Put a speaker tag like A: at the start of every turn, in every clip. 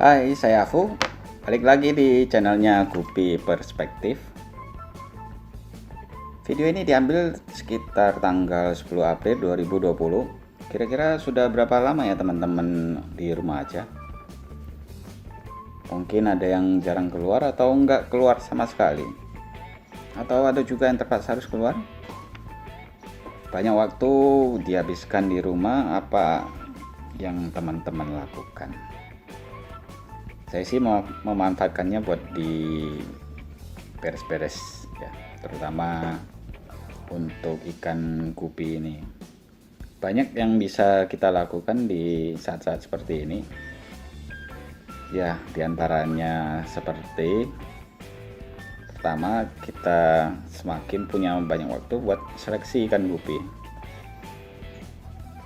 A: Hai, saya Afu. Balik lagi di channelnya Gupi Perspektif. Video ini diambil sekitar tanggal 10 April 2020. Kira-kira sudah berapa lama ya teman-teman di rumah aja? Mungkin ada yang jarang keluar atau enggak keluar sama sekali. Atau ada juga yang terpaksa harus keluar. Banyak waktu dihabiskan di rumah, apa yang teman-teman lakukan? Saya sih mau memanfaatkannya buat di beres-beres ya, terutama untuk ikan gupi ini. Banyak yang bisa kita lakukan di saat-saat seperti ini ya, diantaranya seperti pertama, kita semakin punya banyak waktu buat seleksi ikan gupi.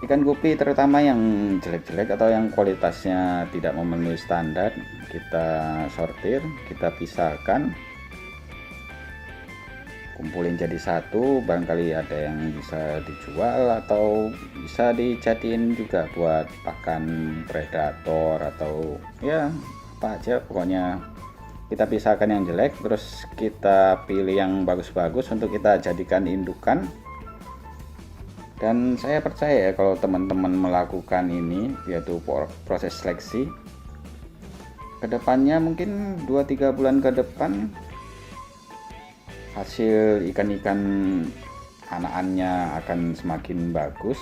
A: Ikan gupi terutama yang jelek-jelek atau yang kualitasnya tidak memenuhi standar, kita sortir, kita pisahkan, kumpulin jadi satu. Barangkali ada yang bisa dijual atau bisa dijadiin juga buat pakan predator atau ya apa aja. Pokoknya kita pisahkan yang jelek, terus kita pilih yang bagus-bagus untuk kita jadikan indukan. Dan saya percaya ya, kalau teman-teman melakukan ini, yaitu proses seleksi, kedepannya mungkin 2-3 bulan ke depan hasil ikan-ikan anakannya akan semakin bagus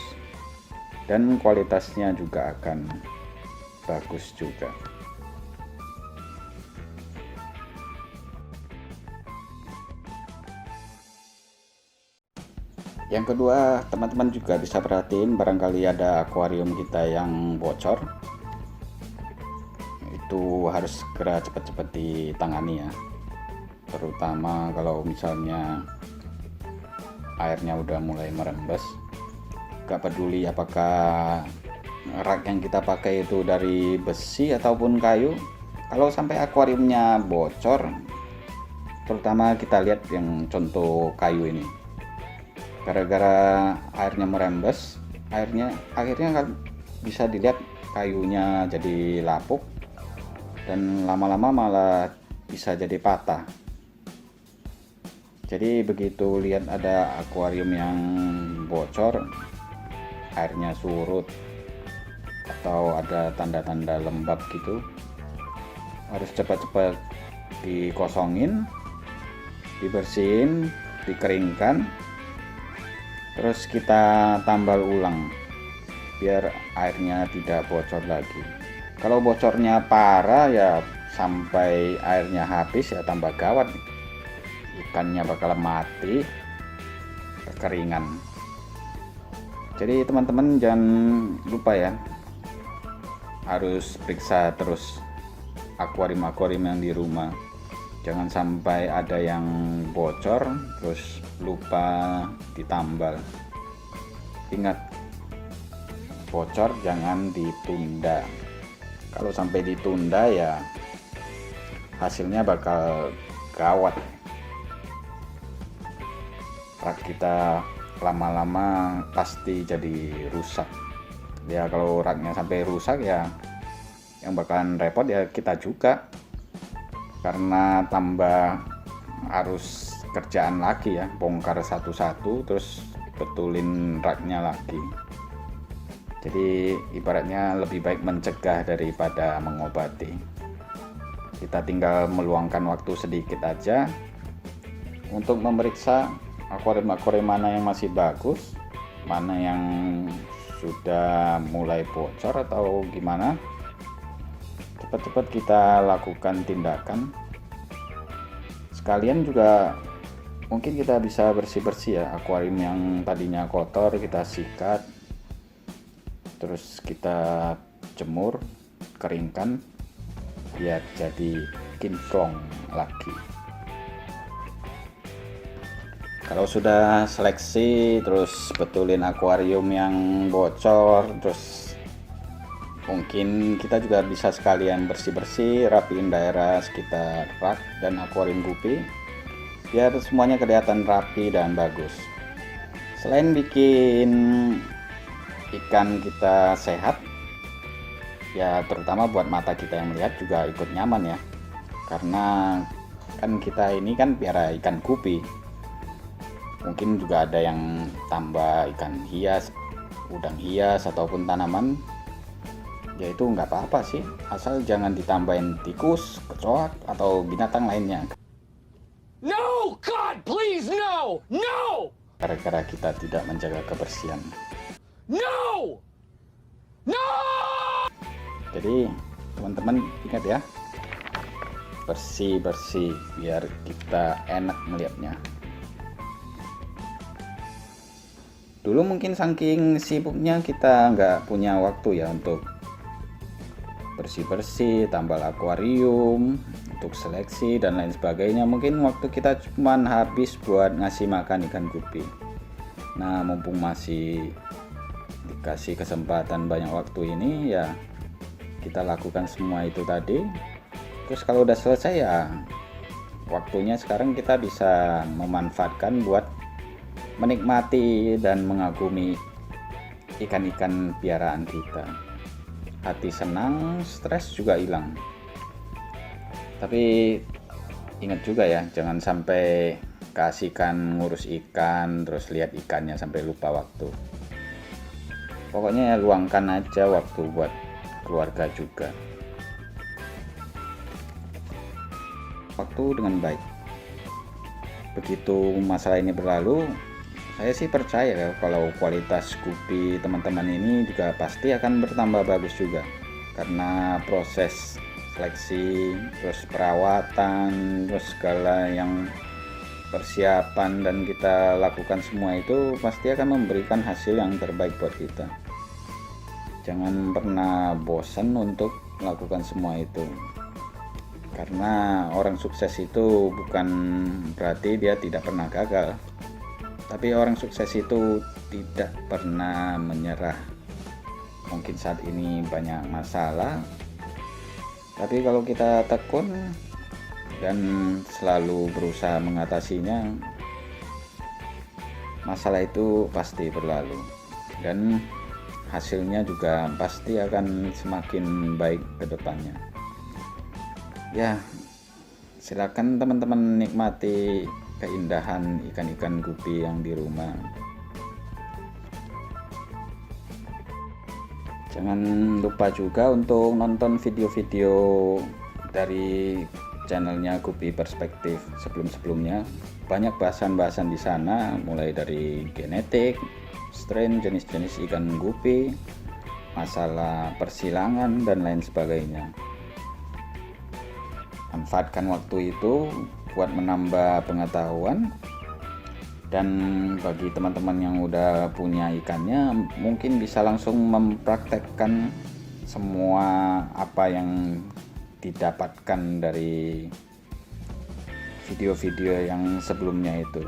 A: dan kualitasnya juga akan bagus juga. Yang kedua, teman-teman juga bisa perhatiin, barangkali ada akuarium kita yang bocor. Itu harus segera cepat-cepat ditangani ya. Terutama kalau misalnya airnya udah mulai merembes. Gak peduli apakah rak yang kita pakai itu dari besi ataupun kayu. Kalau sampai akuariumnya bocor, terutama kita lihat yang contoh kayu ini. Gara-gara airnya merembes, akhirnya kan bisa dilihat kayunya jadi lapuk dan lama-lama malah bisa jadi patah. Jadi begitu lihat ada akuarium yang bocor, airnya surut atau ada tanda-tanda lembab gitu, harus cepat-cepat dikosongin, dibersihin, dikeringkan, terus kita tambal ulang biar airnya tidak bocor lagi. Kalau bocornya parah ya sampai airnya habis ya tambah gawat, ikannya bakal mati kekeringan. Jadi teman-teman jangan lupa ya, harus periksa terus akuarium-akuarium yang di rumah. Jangan sampai ada yang bocor terus lupa ditambal. Ingat, bocor jangan ditunda. Kalau sampai ditunda ya hasilnya bakal gawat. Rak kita lama-lama pasti jadi rusak. Ya kalau raknya sampai rusak ya yang bakalan repot ya kita juga, karena tambah harus kerjaan lagi ya, bongkar satu-satu terus betulin raknya lagi. Jadi ibaratnya lebih baik mencegah daripada mengobati. Kita tinggal meluangkan waktu sedikit aja untuk memeriksa akuarium-akuarium mana yang masih bagus, mana yang sudah mulai bocor atau gimana. Cepat-cepat kita lakukan tindakan. Sekalian juga mungkin kita bisa bersih-bersih ya, akuarium yang tadinya kotor kita sikat, terus kita jemur, keringkan biar jadi kinclong lagi. Kalau sudah seleksi terus betulin akuarium yang bocor, terus mungkin kita juga bisa sekalian bersih-bersih, rapiin daerah sekitar rak dan akuarium gupi biar semuanya kelihatan rapi dan bagus. Selain bikin ikan kita sehat, Ya terutama buat mata kita yang melihat juga ikut nyaman ya, karena kan kita ini kan piara ikan gupi. Mungkin juga ada yang tambah ikan hias, udang hias ataupun tanaman, ya itu nggak apa-apa sih, asal jangan ditambahin tikus, kecoak atau binatang lainnya.
B: No, God, please, no! No!
A: Gara-gara kita tidak menjaga kebersihan.
B: No! No!
A: Jadi teman-teman ingat ya, bersih-bersih biar kita enak melihatnya. Dulu mungkin saking sibuknya kita nggak punya waktu ya untuk bersih-bersih, tambal akuarium, untuk seleksi dan lain sebagainya. Mungkin waktu kita cuman habis buat ngasih makan ikan gupi. Nah, mumpung masih dikasih kesempatan banyak waktu ini, ya kita lakukan semua itu tadi. Terus kalau udah selesai ya waktunya sekarang kita bisa memanfaatkan buat menikmati dan mengagumi ikan-ikan piaraan kita. Hati senang, stres juga hilang. Tapi ingat juga ya, jangan sampai keasikan ngurus ikan terus lihat ikannya sampai lupa waktu. Pokoknya ya, luangkan aja waktu buat keluarga juga. Waktu dengan baik. Begitu masalah ini berlalu, saya sih percaya ya, kalau kualitas gupi teman-teman ini juga pasti akan bertambah bagus juga, karena proses seleksi, terus perawatan, terus segala yang persiapan dan kita lakukan semua itu pasti akan memberikan hasil yang terbaik buat kita. Jangan pernah bosan untuk melakukan semua itu, karena orang sukses itu bukan berarti dia tidak pernah gagal, tapi orang sukses itu tidak pernah menyerah. Mungkin saat ini banyak masalah, tapi kalau kita tekun dan selalu berusaha mengatasinya, masalah itu pasti berlalu dan hasilnya juga pasti akan semakin baik ke depannya. Ya, silakan teman-teman nikmati keindahan ikan-ikan gupi yang di rumah. Jangan lupa juga untuk nonton video-video dari channelnya Gupi Perspektif sebelum-sebelumnya. Banyak bahasan-bahasan di sana, mulai dari genetik, strain, jenis-jenis ikan gupi, masalah persilangan dan lain sebagainya. Manfaatkan waktu itu buat menambah pengetahuan, dan bagi teman-teman yang udah punya ikannya mungkin bisa langsung mempraktekkan semua apa yang didapatkan dari video-video yang sebelumnya itu.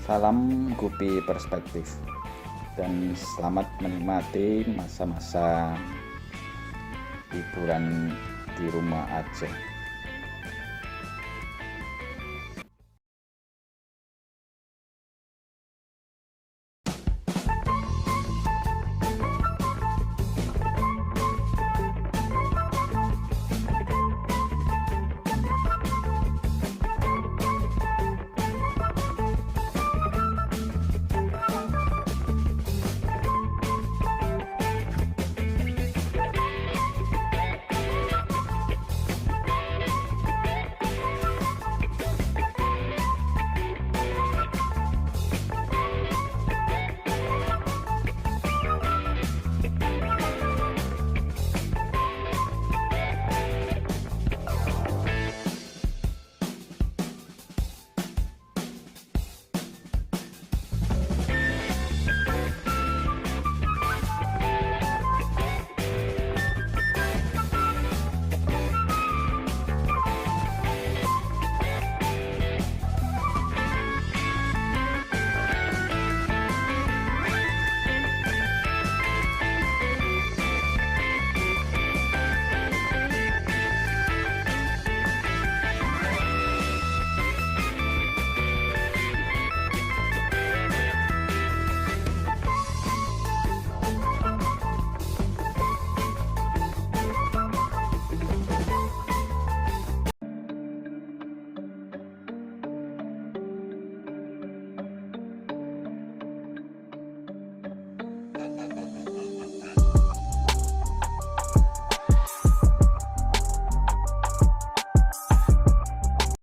A: Salam Gupi Perspektif dan selamat menikmati masa-masa liburan di rumah Aceh.